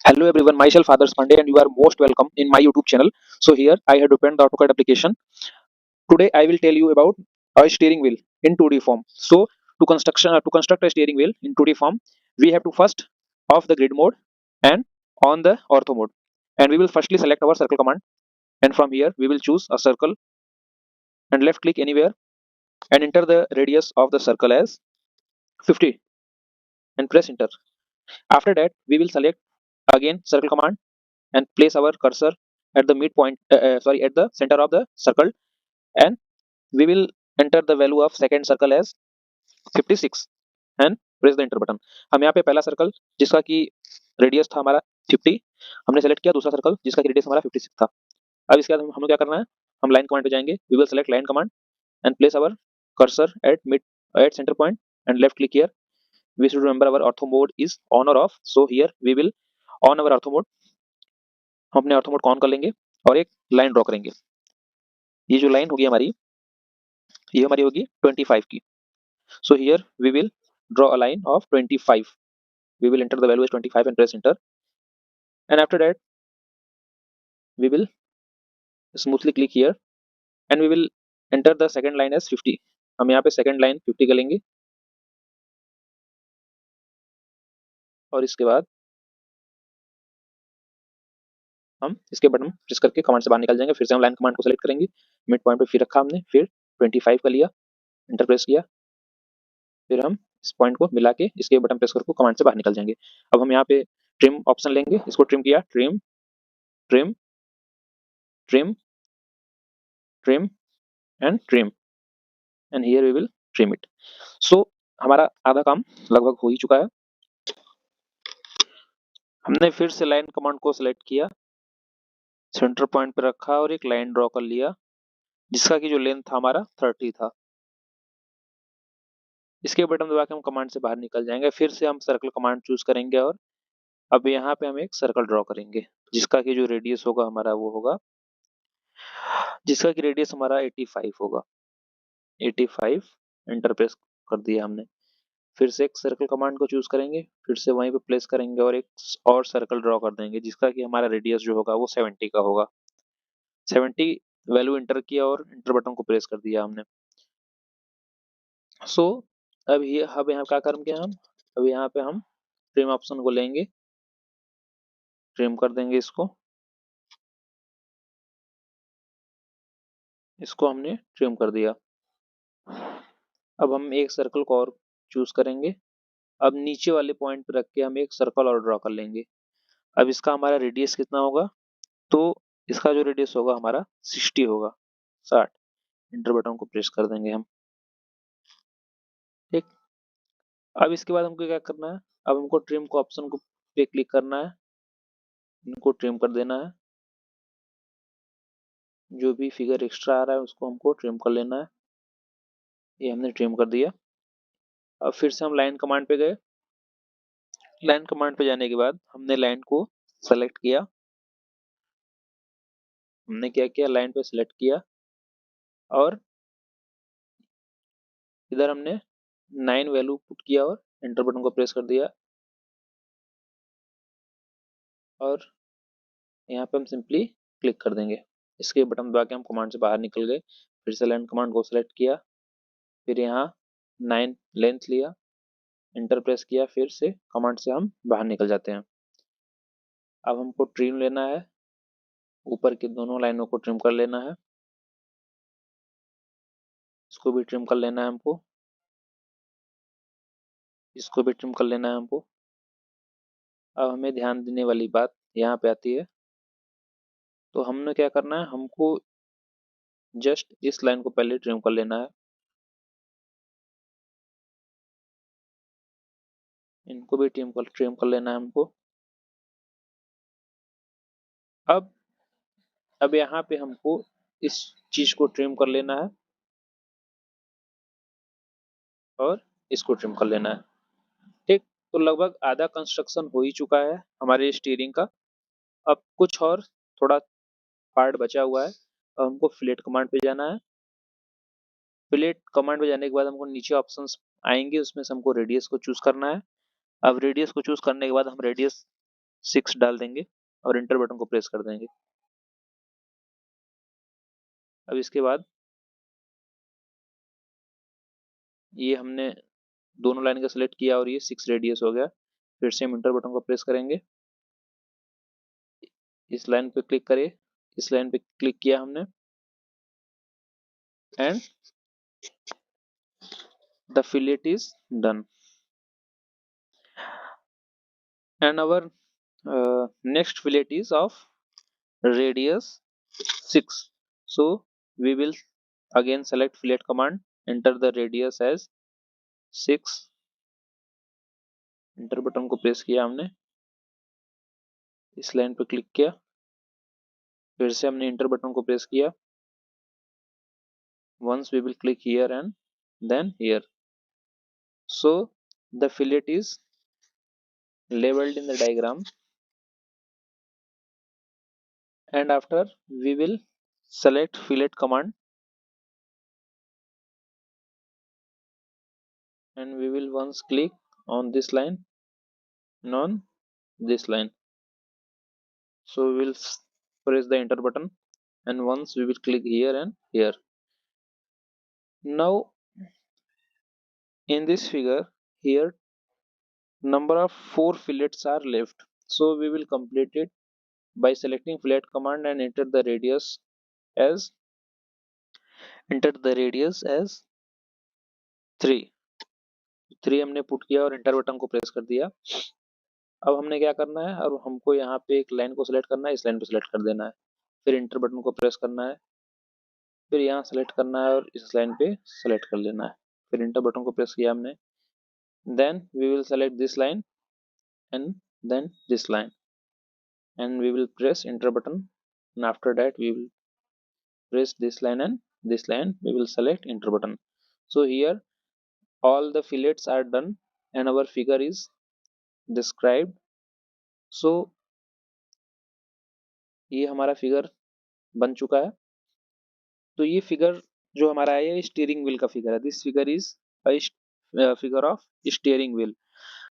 Hello everyone, myself Adarsh Pandey and you are most welcome in my YouTube channel. So here I have opened the AutoCAD application. Today I will tell you about a steering wheel in 2D form. So to construct a steering wheel in 2D form, we have to first off the grid mode and on the ortho mode. And we will firstly select our circle command, and from here we will choose a circle and left click anywhere and enter the radius of the circle as 50 and press enter. After that we will select again circle command and place our cursor at the midpoint at the center of the circle, and we will enter the value of second circle as 56 and press the enter button. हम यहाँ पे पहला circle जिसका कि radius था हमारा 50 हमने select किया, दूसरा सर्कल जिसका कि रेडियस हमारा 56 था. अब इसके बाद हमें क्या करना है, हम लाइन कमांड पे जाएंगे. We will select line command and place our cursor at centre point and left click here. We should remember our ortho mode is on और off, so here we will on our ortho mode. हम अपने ortho mode को on कर लेंगे और एक line draw करेंगे. ये जो लाइन होगी हमारी, ये हमारी होगी 25 की. So here we will draw a line of 25. We will enter the value as 25 and press enter. And after that, we will smoothly click here and we will enter the second line as 50. हम यहाँ पे second line 50 कर लेंगे और इसके बाद हम इसके बटन प्रेस करके कमांड से बाहर निकल जाएंगे. फिर से हम लाइन कमांड को सेलेक्ट करेंगे, मिड पॉइंट पे फिर रखा हमने, फिर 25 का लिया, एंटर प्रेस किया, फिर हम इस पॉइंट को मिला के इसके बटन प्रेस करके कमांड से बाहर निकल जाएंगे. अब हम यहाँ पे ट्रिम ऑप्शन लेंगे, इसको ट्रिम किया, trim trim trim trim and trim and here we will trim it. सो हमारा आधा काम लगभग हो ही चुका है. हमने फिर से लाइन कमांड को सिलेक्ट किया, सेंटर पॉइंट पे रखा और एक लाइन ड्रॉ कर लिया जिसका कि जो लेंथ था हमारा 30 था. इसके बटन दबा के हम कमांड से बाहर निकल जाएंगे. फिर से हम सर्कल कमांड चूज करेंगे और अब यहाँ पे हम एक सर्कल ड्रॉ करेंगे जिसका कि जो रेडियस होगा हमारा वो होगा, जिसका कि रेडियस हमारा 85 होगा. 85 एंटर प्रेस कर दिया हमने. फिर से एक सर्कल कमांड को चूज करेंगे, फिर से वहीं पे प्लेस करेंगे और एक और सर्कल ड्रॉ कर देंगे जिसका कि हमारा रेडियस जो होगा वो 70 का होगा. 70 वैल्यू एंटर किया और एंटर बटन को प्रेस कर दिया हमने. सो अब यहाँ क्या करेंगे हम, अब यहाँ पे हम ट्रिम ऑप्शन को लेंगे, ट्रिम कर देंगे इसको हमने ट्रिम कर दिया. अब हम एक सर्कल को और चूज करेंगे. अब नीचे वाले पॉइंट पे रख के हम एक सर्कल और ड्रॉ कर लेंगे. अब इसका हमारा रेडियस कितना होगा, तो इसका जो रेडियस होगा हमारा 60 होगा, 60. एंटर बटन को प्रेस कर देंगे हम. ठीक. अब इसके बाद हमको क्या करना है, अब हमको ट्रिम को ऑप्शन को पे क्लिक करना है, इनको ट्रिम कर देना है. जो भी फिगर एक्स्ट्रा आ रहा है उसको हमको ट्रिम कर लेना है. ये हमने ट्रिम कर दिया. अब फिर से हम लाइन कमांड पे गए. लाइन कमांड पे जाने के बाद हमने लाइन को सेलेक्ट किया. हमने क्या किया, लाइन पे सेलेक्ट किया और इधर हमने 9 वैल्यू पुट किया और एंटर बटन को प्रेस कर दिया. और यहाँ पे हम सिंपली क्लिक कर देंगे. इसके बटन दबा के हम कमांड से बाहर निकल गए. फिर से लाइन कमांड को सेलेक्ट किया, फिर यहाँ 9 लेंथ लिया, एंटर प्रेस किया, फिर से कमांड से हम बाहर निकल जाते हैं. अब हमको ट्रिम लेना है, ऊपर की दोनों लाइनों को ट्रिम कर लेना है. इसको भी ट्रिम कर लेना है हमको, इसको भी ट्रिम कर लेना है हमको. अब हमें ध्यान देने वाली बात यहाँ पे आती है. तो हमने क्या करना है, हमको जस्ट इस लाइन को पहले ट्रिम कर लेना है. इनको भी ट्रिम कर लेना है हमको. अब यहाँ पे हमको इस चीज को ट्रिम कर लेना है और इसको ट्रिम कर लेना है. ठीक. तो लगभग आधा कंस्ट्रक्शन हो ही चुका है हमारे स्टीयरिंग का. अब कुछ और थोड़ा पार्ट बचा हुआ है. अब हमको फिलेट कमांड पे जाना है. फिलेट कमांड पे जाने के बाद हमको नीचे ऑप्शंस आएंगे, उसमें से हमको रेडियस को चूज करना है. अब रेडियस को चूज करने के बाद हम रेडियस 6 डाल देंगे और इंटर बटन को प्रेस कर देंगे। अब इसके बाद ये हमने दोनों लाइन का सिलेक्ट किया और ये 6 रेडियस हो गया। फिर से हम इंटर बटन को प्रेस करेंगे, इस लाइन पे क्लिक करिए, इस लाइन पे क्लिक किया हमने and the fillet is done. And our next fillet is of radius 6. So we will again select fillet command, enter the radius as 6, enter button को प्रेस किया हमने, इस लाइन पर क्लिक किया, फिर से हमने इंटर बटन को प्रेस किया, once we will click here and then here. So the fillet is labeled in the diagram, and after we will select fillet command and we will once click on this line and on this line. So we will press the enter button and once we will click here and here. Now in this figure here number of 4 fillets are left. So we will complete it by selecting fillet command and as enter the radius as 3 हमने put किया और inter button को press कर दिया। अब हमने क्या करना है, और हमको यहाँ पे एक लाइन को सिलेक्ट करना है, इस लाइन को सिलेक्ट कर देना है, फिर इंटर बटन को प्रेस करना है, फिर यहाँ सेलेक्ट करना है और इस लाइन पे सेलेक्ट कर लेना है, फिर इंटर बटन को प्रेस किया हमने, then we will select this line and then this line and we will press enter button, and after that we will press this line and this line, we will select enter button. So here all the fillets are done and our figure is described. So ये हमारा figure बन चुका है। तो ये figure जो हमारा है ये स्टीयरिंग व्हील का फिगर है, this figure is figure of steering wheel.